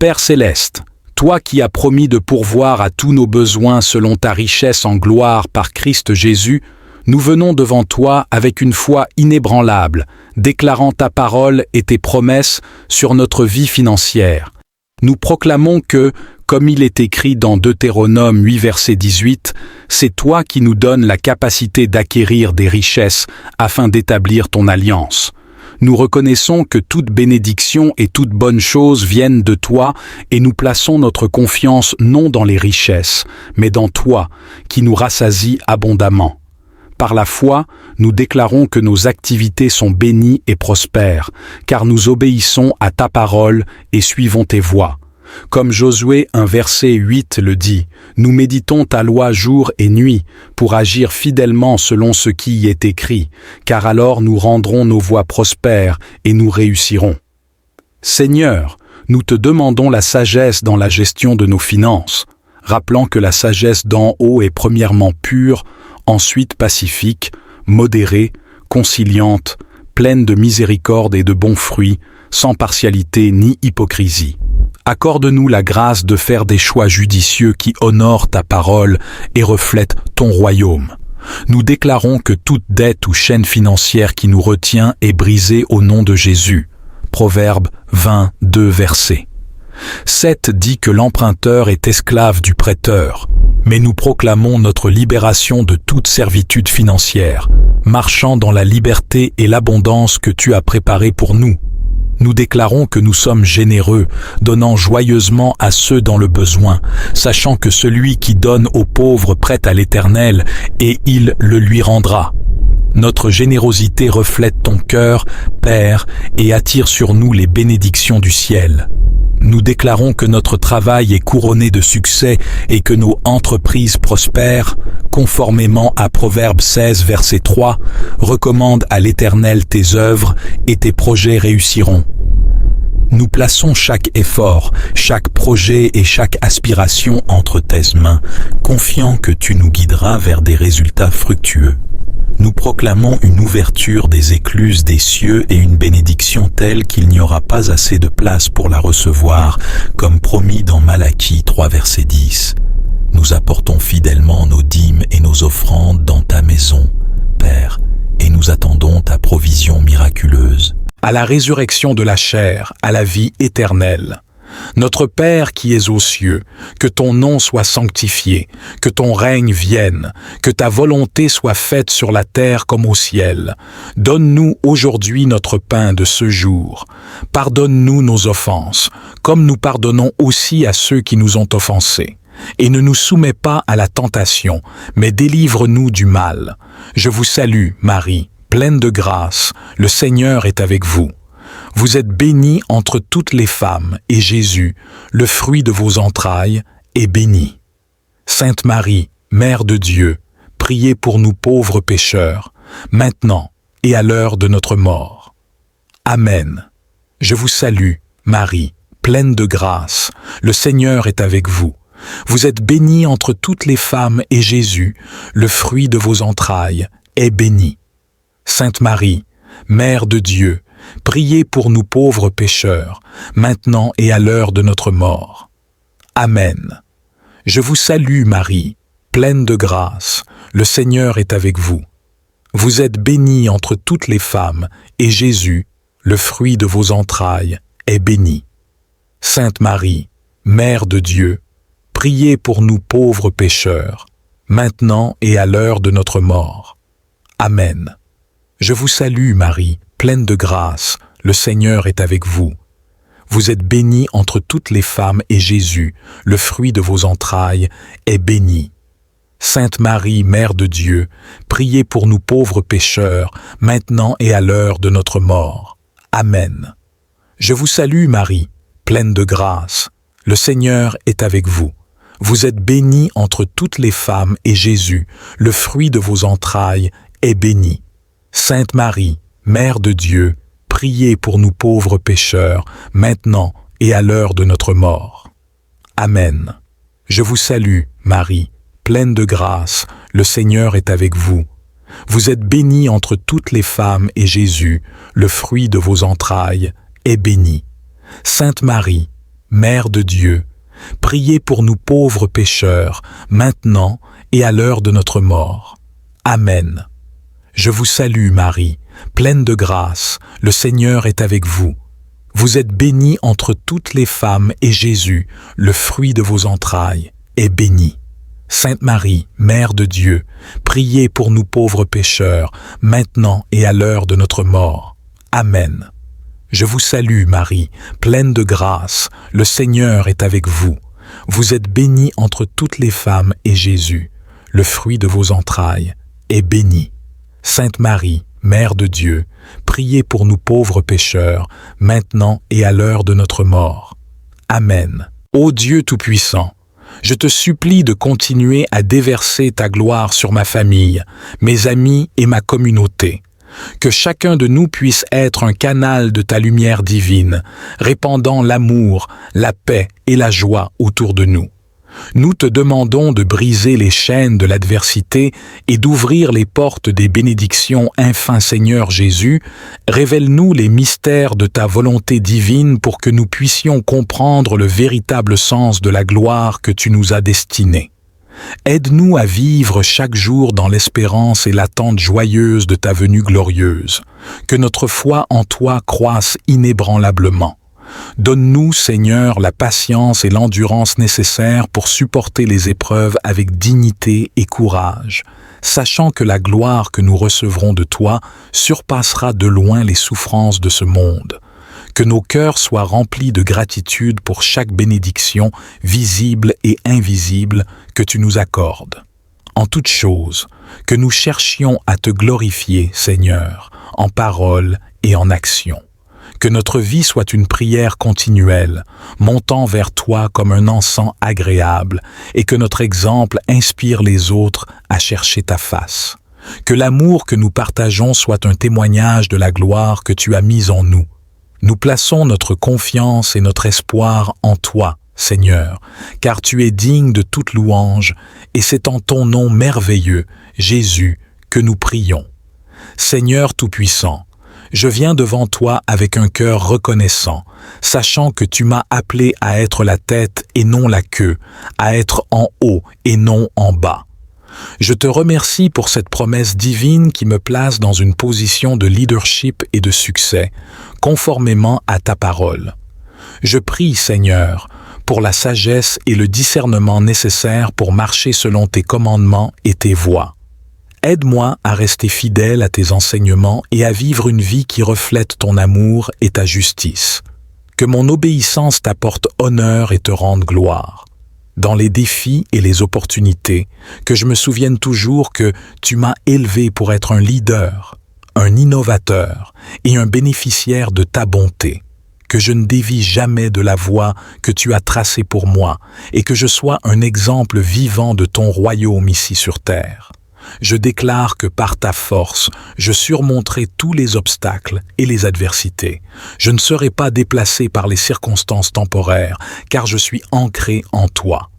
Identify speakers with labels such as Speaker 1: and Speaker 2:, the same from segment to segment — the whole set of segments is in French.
Speaker 1: Père céleste, toi qui as promis de pourvoir à tous nos besoins selon ta richesse en gloire par Christ Jésus, nous venons devant toi avec une foi inébranlable, déclarant ta parole et tes promesses sur notre vie financière. Nous proclamons que, comme il est écrit dans Deutéronome 8 verset 18, c'est toi qui nous donnes la capacité d'acquérir des richesses afin d'établir ton alliance. Nous reconnaissons que toute bénédiction et toute bonne chose viennent de toi et nous plaçons notre confiance non dans les richesses, mais dans toi, qui nous rassasie abondamment. Par la foi, nous déclarons que nos activités sont bénies et prospères, car nous obéissons à ta parole et suivons tes voies. Comme Josué 1 verset 8 le dit, nous méditons ta loi jour et nuit pour agir fidèlement selon ce qui y est écrit, car alors nous rendrons nos voies prospères et nous réussirons. Seigneur, nous te demandons la sagesse dans la gestion de nos finances, rappelant que la sagesse d'en haut est premièrement pure, ensuite pacifique, modérée, conciliante, pleine de miséricorde et de bons fruits, sans partialité ni hypocrisie. Accorde-nous la grâce de faire des choix judicieux qui honorent ta parole et reflètent ton royaume. Nous déclarons que toute dette ou chaîne financière qui nous retient est brisée au nom de Jésus. Proverbe 22 verset. 7 dit que l'emprunteur est esclave du prêteur, mais nous proclamons notre libération de toute servitude financière, marchant dans la liberté et l'abondance que tu as préparée pour nous. Nous déclarons que nous sommes généreux, donnant joyeusement à ceux dans le besoin, sachant que celui qui donne aux pauvres prête à l'Éternel, et il le lui rendra. Notre générosité reflète ton cœur, Père, et attire sur nous les bénédictions du ciel. Nous déclarons que notre travail est couronné de succès et que nos entreprises prospèrent, conformément à Proverbe 16 verset 3, recommande à l'Éternel tes œuvres et tes projets réussiront. Nous plaçons chaque effort, chaque projet et chaque aspiration entre tes mains, confiant que tu nous guideras vers des résultats fructueux. Nous proclamons une ouverture des écluses des cieux et une bénédiction telle qu'il n'y aura pas assez de place pour la recevoir, comme promis dans Malachie 3 verset 10. Nous apportons fidèlement nos dîmes et nos offrandes dans ta maison, Père, et nous attendons ta provision miraculeuse.
Speaker 2: À la résurrection de la chair, à la vie éternelle. Notre Père qui es aux cieux, que ton nom soit sanctifié, que ton règne vienne, que ta volonté soit faite sur la terre comme au ciel. Donne-nous aujourd'hui notre pain de ce jour. Pardonne-nous nos offenses, comme nous pardonnons aussi à ceux qui nous ont offensés. Et ne nous soumets pas à la tentation, mais délivre-nous du mal. Je vous salue, Marie, pleine de grâce, le Seigneur est avec vous. Vous êtes bénie entre toutes les femmes, et Jésus, le fruit de vos entrailles, est béni. Sainte Marie, Mère de Dieu, priez pour nous pauvres pécheurs, maintenant et à l'heure de notre mort. Amen. Je vous salue, Marie, pleine de grâce, le Seigneur est avec vous. Vous êtes bénie entre toutes les femmes, et Jésus, le fruit de vos entrailles, est béni. Sainte Marie, Mère de Dieu, priez pour nous pauvres pécheurs, maintenant et à l'heure de notre mort. Amen. Je vous salue, Marie, pleine de grâce, le Seigneur est avec vous. Vous êtes bénie entre toutes les femmes, et Jésus, le fruit de vos entrailles, est béni. Sainte Marie, Mère de Dieu, priez pour nous pauvres pécheurs, maintenant et à l'heure de notre mort. Amen. Je vous salue, Marie, pleine de grâce, le Seigneur est avec vous. Vous êtes bénie entre toutes les femmes, et Jésus, le fruit de vos entrailles, est béni. Sainte Marie, Mère de Dieu, priez pour nous pauvres pécheurs, maintenant et à l'heure de notre mort. Amen. Je vous salue, Marie, pleine de grâce, le Seigneur est avec vous. Vous êtes bénie entre toutes les femmes, et Jésus, le fruit de vos entrailles, est béni. Sainte Marie, Mère de Dieu, priez pour nous pauvres pécheurs, maintenant et à l'heure de notre mort. Amen. Je vous salue, Marie, pleine de grâce, le Seigneur est avec vous. Vous êtes bénie entre toutes les femmes, et Jésus, le fruit de vos entrailles, est béni. Sainte Marie, Mère de Dieu, priez pour nous pauvres pécheurs, maintenant et à l'heure de notre mort. Amen. Je vous salue Marie, pleine de grâce, le Seigneur est avec vous. Vous êtes bénie entre toutes les femmes et Jésus, le fruit de vos entrailles, est béni. Sainte Marie, Mère de Dieu, priez pour nous pauvres pécheurs, maintenant et à l'heure de notre mort. Amen. Je vous salue Marie, pleine de grâce, le Seigneur est avec vous. Vous êtes bénie entre toutes les femmes et Jésus, le fruit de vos entrailles, est béni. Sainte Marie, Mère de Dieu, priez pour nous pauvres pécheurs, maintenant et à l'heure de notre mort. Amen. Ô Dieu Tout-Puissant, je te supplie de continuer à déverser ta gloire sur ma famille, mes amis et ma communauté. Que chacun de nous puisse être un canal de ta lumière divine, répandant l'amour, la paix et la joie autour de nous. Nous te demandons de briser les chaînes de l'adversité et d'ouvrir les portes des bénédictions, infin Seigneur Jésus. Révèle-nous les mystères de ta volonté divine pour que nous puissions comprendre le véritable sens de la gloire que tu nous as destinée. Aide-nous à vivre chaque jour dans l'espérance et l'attente joyeuse de ta venue glorieuse. Que notre foi en toi croisse inébranlablement. Donne-nous, Seigneur, la patience et l'endurance nécessaires pour supporter les épreuves avec dignité et courage, sachant que la gloire que nous recevrons de toi surpassera de loin les souffrances de ce monde. Que nos cœurs soient remplis de gratitude pour chaque bénédiction, visible et invisible, que tu nous accordes. En toutes choses, que nous cherchions à te glorifier, Seigneur, en parole et en action. Que notre vie soit une prière continuelle, montant vers toi comme un encens agréable, et que notre exemple inspire les autres à chercher ta face. Que l'amour que nous partageons soit un témoignage de la gloire que tu as mise en nous. Nous plaçons notre confiance et notre espoir en toi, Seigneur, car tu es digne de toute louange, et c'est en ton nom merveilleux, Jésus, que nous prions. Seigneur Tout-Puissant, je viens devant toi avec un cœur reconnaissant, sachant que tu m'as appelé à être la tête et non la queue, à être en haut et non en bas. Je te remercie pour cette promesse divine qui me place dans une position de leadership et de succès, conformément à ta parole. Je prie, Seigneur, pour la sagesse et le discernement nécessaires pour marcher selon tes commandements et tes voies. Aide-moi à rester fidèle à tes enseignements et à vivre une vie qui reflète ton amour et ta justice. Que mon obéissance t'apporte honneur et te rende gloire. Dans les défis et les opportunités, que je me souvienne toujours que tu m'as élevé pour être un leader, un innovateur et un bénéficiaire de ta bonté. Que je ne dévie jamais de la voie que tu as tracée pour moi et que je sois un exemple vivant de ton royaume ici sur terre. Je déclare que par ta force, je surmonterai tous les obstacles et les adversités. Je ne serai pas déplacé par les circonstances temporaires, car je suis ancré en toi.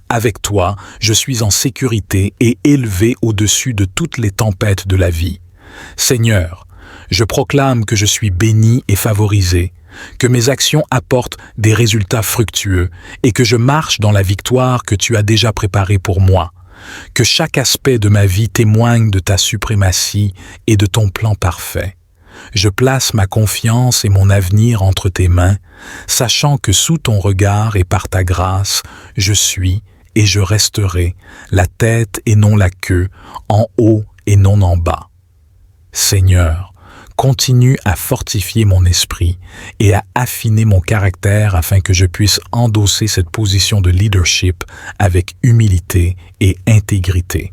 Speaker 2: Avec toi, je suis en sécurité et élevé au-dessus de toutes les tempêtes de la vie. Seigneur, je proclame que je suis béni et favorisé, que mes actions apportent des résultats fructueux et que je marche dans la victoire que tu as déjà préparée pour moi. Que chaque aspect de ma vie témoigne de ta suprématie et de ton plan parfait. Je place ma confiance et mon avenir entre tes mains, sachant que sous ton regard et par ta grâce, je suis et je resterai la tête et non la queue, en haut et non en bas. Seigneur, continue à fortifier mon esprit et à affiner mon caractère afin que je puisse endosser cette position de leadership avec humilité et intégrité.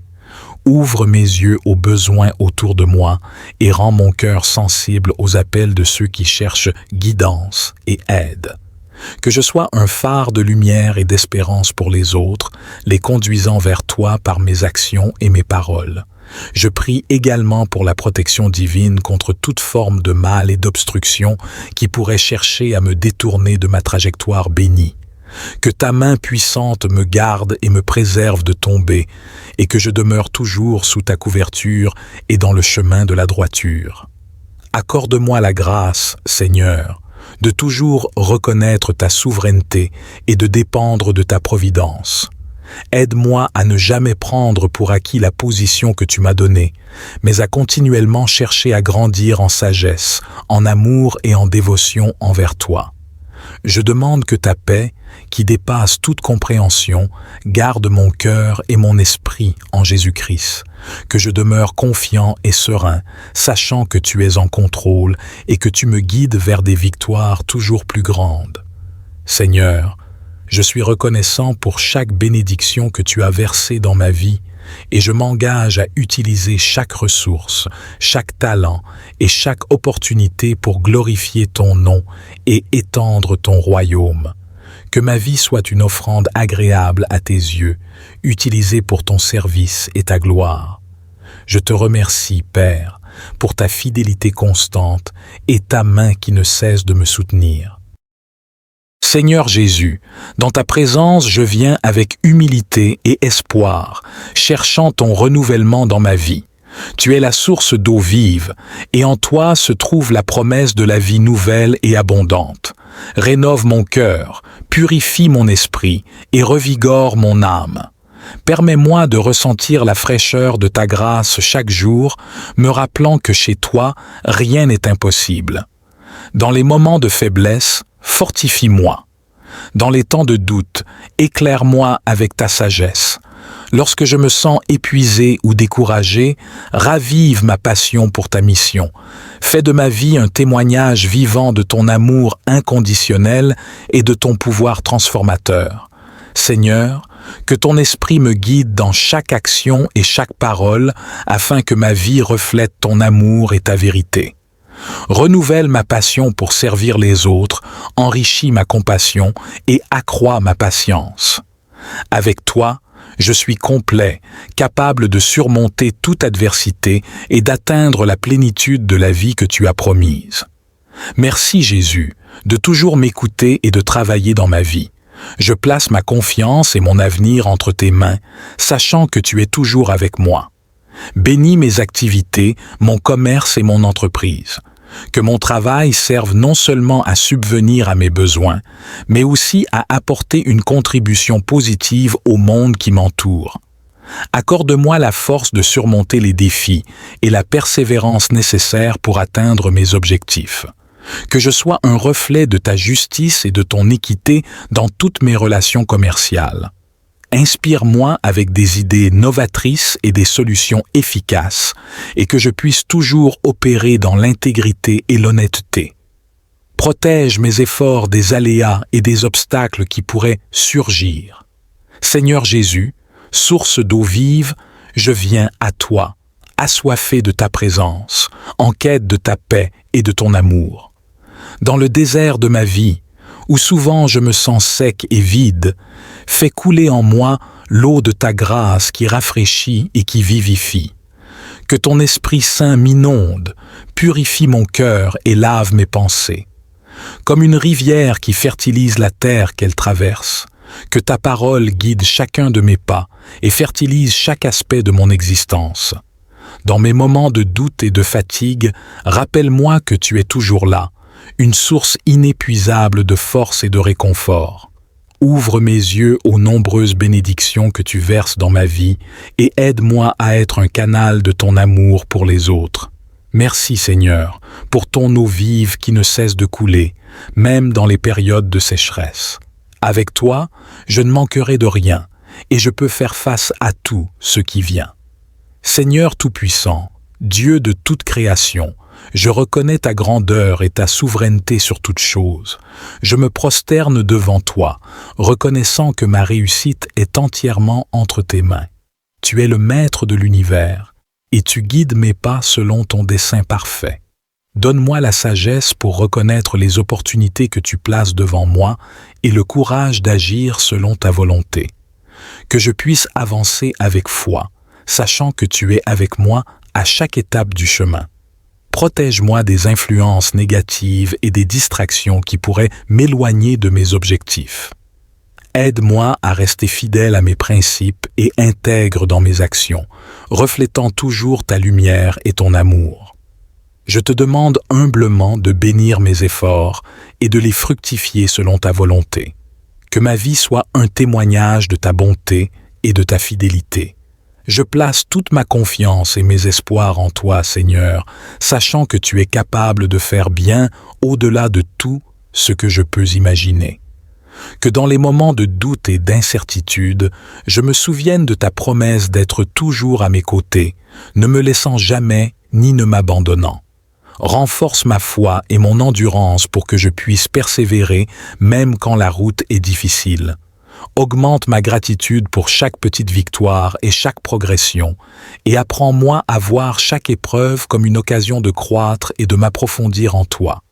Speaker 2: Ouvre mes yeux aux besoins autour de moi et rends mon cœur sensible aux appels de ceux qui cherchent guidance et aide. Que je sois un phare de lumière et d'espérance pour les autres, les conduisant vers toi par mes actions et mes paroles. Je prie également pour la protection divine contre toute forme de mal et d'obstruction qui pourrait chercher à me détourner de ma trajectoire bénie. Que ta main puissante me garde et me préserve de tomber, et que je demeure toujours sous ta couverture et dans le chemin de la droiture. Accorde-moi la grâce, Seigneur, de toujours reconnaître ta souveraineté et de dépendre de ta providence. Aide-moi à ne jamais prendre pour acquis la position que tu m'as donnée, mais à continuellement chercher à grandir en sagesse, en amour et en dévotion envers toi. Je demande que ta paix, qui dépasse toute compréhension, garde mon cœur et mon esprit en Jésus-Christ, que je demeure confiant et serein, sachant que tu es en contrôle et que tu me guides vers des victoires toujours plus grandes. Seigneur, je suis reconnaissant pour chaque bénédiction que tu as versée dans ma vie et je m'engage à utiliser chaque ressource, chaque talent et chaque opportunité pour glorifier ton nom et étendre ton royaume. Que ma vie soit une offrande agréable à tes yeux, utilisée pour ton service et ta gloire. Je te remercie, Père, pour ta fidélité constante et ta main qui ne cesse de me soutenir. Seigneur Jésus, dans ta présence je viens avec humilité et espoir, cherchant ton renouvellement dans ma vie. Tu es la source d'eau vive, et en toi se trouve la promesse de la vie nouvelle et abondante. Rénove mon cœur, purifie mon esprit et revigore mon âme. Permets-moi de ressentir la fraîcheur de ta grâce chaque jour, me rappelant que chez toi, rien n'est impossible. Dans les moments de faiblesse, fortifie-moi. Dans les temps de doute, éclaire-moi avec ta sagesse. Lorsque je me sens épuisé ou découragé, ravive ma passion pour ta mission. Fais de ma vie un témoignage vivant de ton amour inconditionnel et de ton pouvoir transformateur. Seigneur, que ton esprit me guide dans chaque action et chaque parole afin que ma vie reflète ton amour et ta vérité. Renouvelle ma passion pour servir les autres, enrichis ma compassion et accrois ma patience. Avec toi, je suis complet, capable de surmonter toute adversité et d'atteindre la plénitude de la vie que tu as promise. Merci Jésus, de toujours m'écouter et de travailler dans ma vie. Je place ma confiance et mon avenir entre tes mains, sachant que tu es toujours avec moi. Bénis mes activités, mon commerce et mon entreprise. Que mon travail serve non seulement à subvenir à mes besoins, mais aussi à apporter une contribution positive au monde qui m'entoure. Accorde-moi la force de surmonter les défis et la persévérance nécessaire pour atteindre mes objectifs. Que je sois un reflet de ta justice et de ton équité dans toutes mes relations commerciales. Inspire-moi avec des idées novatrices et des solutions efficaces, et que je puisse toujours opérer dans l'intégrité et l'honnêteté. Protège mes efforts des aléas et des obstacles qui pourraient surgir. Seigneur Jésus, source d'eau vive, je viens à toi, assoiffé de ta présence, en quête de ta paix et de ton amour. Dans le désert de ma vie, où souvent je me sens sec et vide, fais couler en moi l'eau de ta grâce qui rafraîchit et qui vivifie. Que ton Esprit Saint m'inonde, purifie mon cœur et lave mes pensées. Comme une rivière qui fertilise la terre qu'elle traverse, que ta parole guide chacun de mes pas et fertilise chaque aspect de mon existence. Dans mes moments de doute et de fatigue, rappelle-moi que tu es toujours là, une source inépuisable de force et de réconfort. Ouvre mes yeux aux nombreuses bénédictions que tu verses dans ma vie et aide-moi à être un canal de ton amour pour les autres. Merci Seigneur, pour ton eau vive qui ne cesse de couler, même dans les périodes de sécheresse. Avec toi, je ne manquerai de rien et je peux faire face à tout ce qui vient. Seigneur Tout-Puissant, Dieu de toute création, je reconnais ta grandeur et ta souveraineté sur toute chose. Je me prosterne devant toi, reconnaissant que ma réussite est entièrement entre tes mains. Tu es le maître de l'univers, et tu guides mes pas selon ton dessein parfait. Donne-moi la sagesse pour reconnaître les opportunités que tu places devant moi et le courage d'agir selon ta volonté. Que je puisse avancer avec foi, sachant que tu es avec moi à chaque étape du chemin. Protège-moi des influences négatives et des distractions qui pourraient m'éloigner de mes objectifs. Aide-moi à rester fidèle à mes principes et intègre dans mes actions, reflétant toujours ta lumière et ton amour. Je te demande humblement de bénir mes efforts et de les fructifier selon ta volonté. Que ma vie soit un témoignage de ta bonté et de ta fidélité. Je place toute ma confiance et mes espoirs en toi, Seigneur, sachant que tu es capable de faire bien au-delà de tout ce que je peux imaginer. Que dans les moments de doute et d'incertitude, je me souvienne de ta promesse d'être toujours à mes côtés, ne me laissant jamais ni ne m'abandonnant. Renforce ma foi et mon endurance pour que je puisse persévérer même quand la route est difficile. Augmente ma gratitude pour chaque petite victoire et chaque progression, et apprends-moi à voir chaque épreuve comme une occasion de croître et de m'approfondir en toi.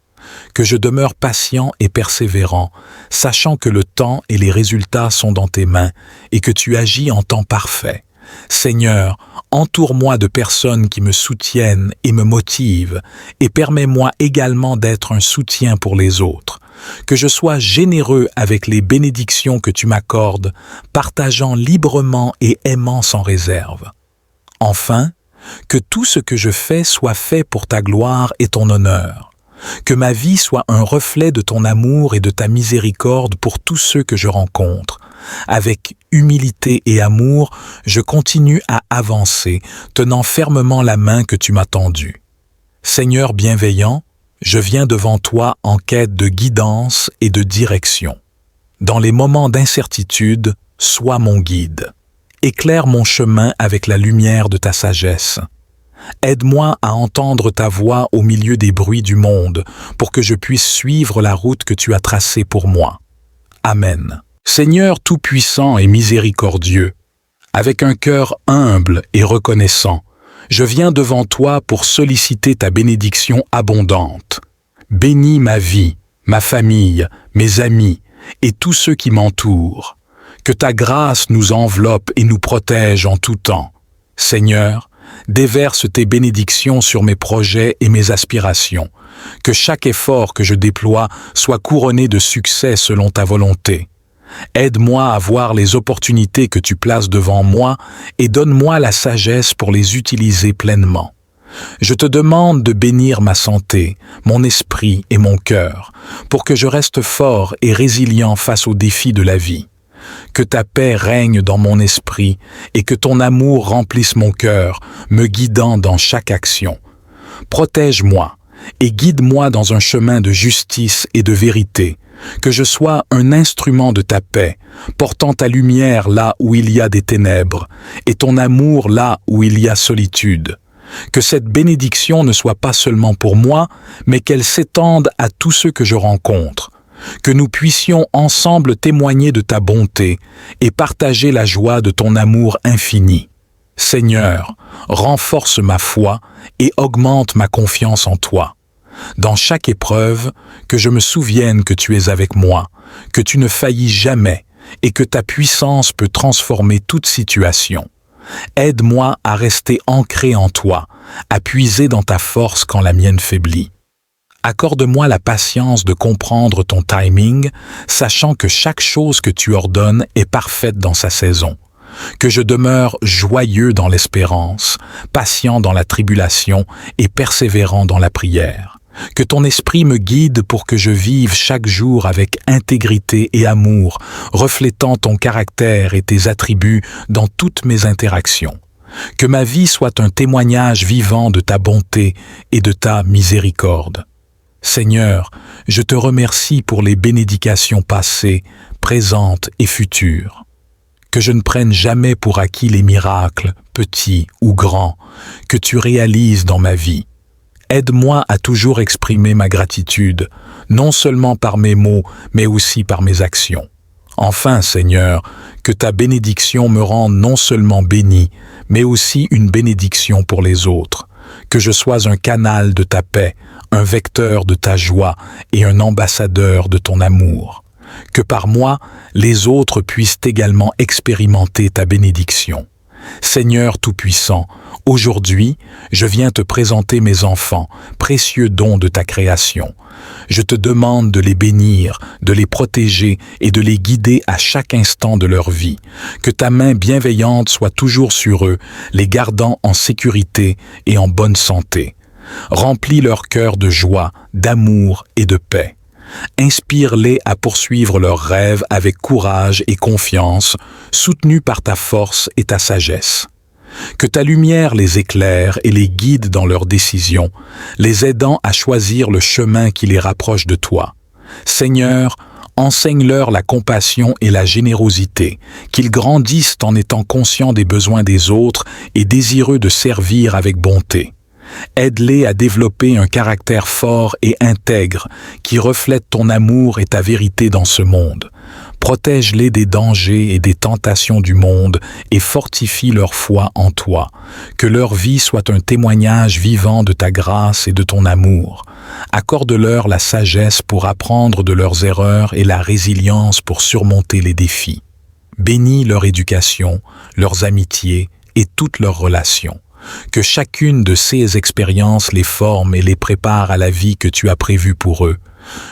Speaker 2: Que je demeure patient et persévérant, sachant que le temps et les résultats sont dans tes mains et que tu agis en temps parfait. Seigneur, entoure-moi de personnes qui me soutiennent et me motivent, et permets-moi également d'être un soutien pour les autres. Que je sois généreux avec les bénédictions que tu m'accordes, partageant librement et aimant sans réserve. Enfin, que tout ce que je fais soit fait pour ta gloire et ton honneur. Que ma vie soit un reflet de ton amour et de ta miséricorde pour tous ceux que je rencontre. Avec humilité et amour, je continue à avancer, tenant fermement la main que tu m'as tendue. Seigneur bienveillant, je viens devant toi en quête de guidance et de direction. Dans les moments d'incertitude, sois mon guide. Éclaire mon chemin avec la lumière de ta sagesse. Aide-moi à entendre ta voix au milieu des bruits du monde, pour que je puisse suivre la route que tu as tracée pour moi. Amen. Seigneur tout-puissant et miséricordieux, avec un cœur humble et reconnaissant, je viens devant toi pour solliciter ta bénédiction abondante. Bénis ma vie, ma famille, mes amis et tous ceux qui m'entourent. Que ta grâce nous enveloppe et nous protège en tout temps. Seigneur, déverse tes bénédictions sur mes projets et mes aspirations. Que chaque effort que je déploie soit couronné de succès selon ta volonté. Aide-moi à voir les opportunités que tu places devant moi et donne-moi la sagesse pour les utiliser pleinement. Je te demande de bénir ma santé, mon esprit et mon cœur, pour que je reste fort et résilient face aux défis de la vie. Que ta paix règne dans mon esprit et que ton amour remplisse mon cœur, me guidant dans chaque action. Protège-moi et guide-moi dans un chemin de justice et de vérité, que je sois un instrument de ta paix, portant ta lumière là où il y a des ténèbres, et ton amour là où il y a solitude. Que cette bénédiction ne soit pas seulement pour moi, mais qu'elle s'étende à tous ceux que je rencontre. Que nous puissions ensemble témoigner de ta bonté et partager la joie de ton amour infini. Seigneur, renforce ma foi et augmente ma confiance en toi. Dans chaque épreuve, que je me souvienne que tu es avec moi, que tu ne faillis jamais et que ta puissance peut transformer toute situation. Aide-moi à rester ancré en toi, à puiser dans ta force quand la mienne faiblit. Accorde-moi la patience de comprendre ton timing, sachant que chaque chose que tu ordonnes est parfaite dans sa saison. Que je demeure joyeux dans l'espérance, patient dans la tribulation et persévérant dans la prière. Que ton esprit me guide pour que je vive chaque jour avec intégrité et amour, reflétant ton caractère et tes attributs dans toutes mes interactions. Que ma vie soit un témoignage vivant de ta bonté et de ta miséricorde. Seigneur, je te remercie pour les bénédictions passées, présentes et futures. Que je ne prenne jamais pour acquis les miracles, petits ou grands, que tu réalises dans ma vie. Aide-moi à toujours exprimer ma gratitude, non seulement par mes mots, mais aussi par mes actions. Enfin, Seigneur, que ta bénédiction me rende non seulement béni, mais aussi une bénédiction pour les autres. Que je sois un canal de ta paix, un vecteur de ta joie et un ambassadeur de ton amour. Que par moi, les autres puissent également expérimenter ta bénédiction. Seigneur Tout-Puissant, aujourd'hui, je viens te présenter mes enfants, précieux dons de ta création. Je te demande de les bénir, de les protéger et de les guider à chaque instant de leur vie. Que ta main bienveillante soit toujours sur eux, les gardant en sécurité et en bonne santé. Remplis leur cœur de joie, d'amour et de paix. Inspire-les à poursuivre leurs rêves avec courage et confiance, soutenus par ta force et ta sagesse. Que ta lumière les éclaire et les guide dans leurs décisions, les aidant à choisir le chemin qui les rapproche de toi. Seigneur, enseigne-leur la compassion et la générosité, qu'ils grandissent en étant conscients des besoins des autres et désireux de servir avec bonté. Aide-les à développer un caractère fort et intègre qui reflète ton amour et ta vérité dans ce monde. Protège-les des dangers et des tentations du monde et fortifie leur foi en toi. Que leur vie soit un témoignage vivant de ta grâce et de ton amour. Accorde-leur la sagesse pour apprendre de leurs erreurs et la résilience pour surmonter les défis. Bénis leur éducation, leurs amitiés et toutes leurs relations. Que chacune de ces expériences les forme et les prépare à la vie que tu as prévue pour eux.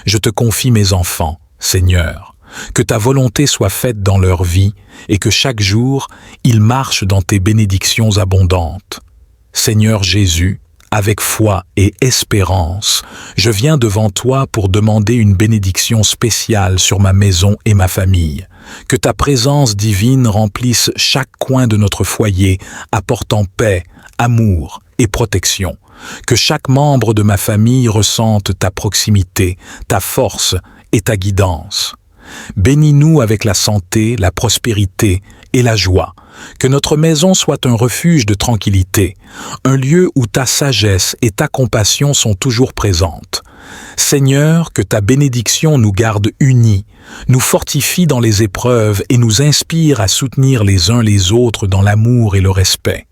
Speaker 2: Je te confie mes enfants, Seigneur. Que ta volonté soit faite dans leur vie et que chaque jour, ils marchent dans tes bénédictions abondantes. Seigneur Jésus, avec foi et espérance, je viens devant toi pour demander une bénédiction spéciale sur ma maison et ma famille. Que ta présence divine remplisse chaque coin de notre foyer, apportant paix, amour et protection. Que chaque membre de ma famille ressente ta proximité, ta force et ta guidance. Bénis-nous avec la santé, la prospérité et la joie. Que notre maison soit un refuge de tranquillité, un lieu où ta sagesse et ta compassion sont toujours présentes. Seigneur, que ta bénédiction nous garde unis, nous fortifie dans les épreuves et nous inspire à soutenir les uns les autres dans l'amour et le respect.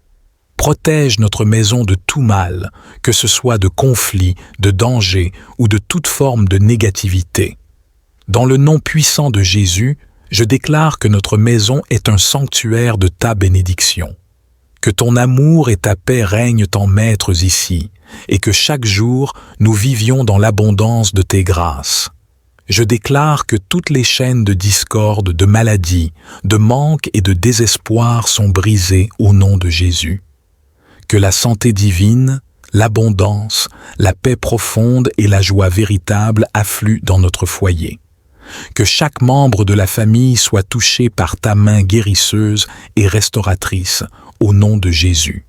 Speaker 2: Protège notre maison de tout mal, que ce soit de conflits, de dangers ou de toute forme de négativité. Dans le nom puissant de Jésus, je déclare que notre maison est un sanctuaire de ta bénédiction. Que ton amour et ta paix règnent en maîtres ici, et que chaque jour nous vivions dans l'abondance de tes grâces. Je déclare que toutes les chaînes de discorde, de maladie, de manque et de désespoir sont brisées au nom de Jésus. Que la santé divine, l'abondance, la paix profonde et la joie véritable affluent dans notre foyer. Que chaque membre de la famille soit touché par ta main guérisseuse et restauratrice, au nom de Jésus.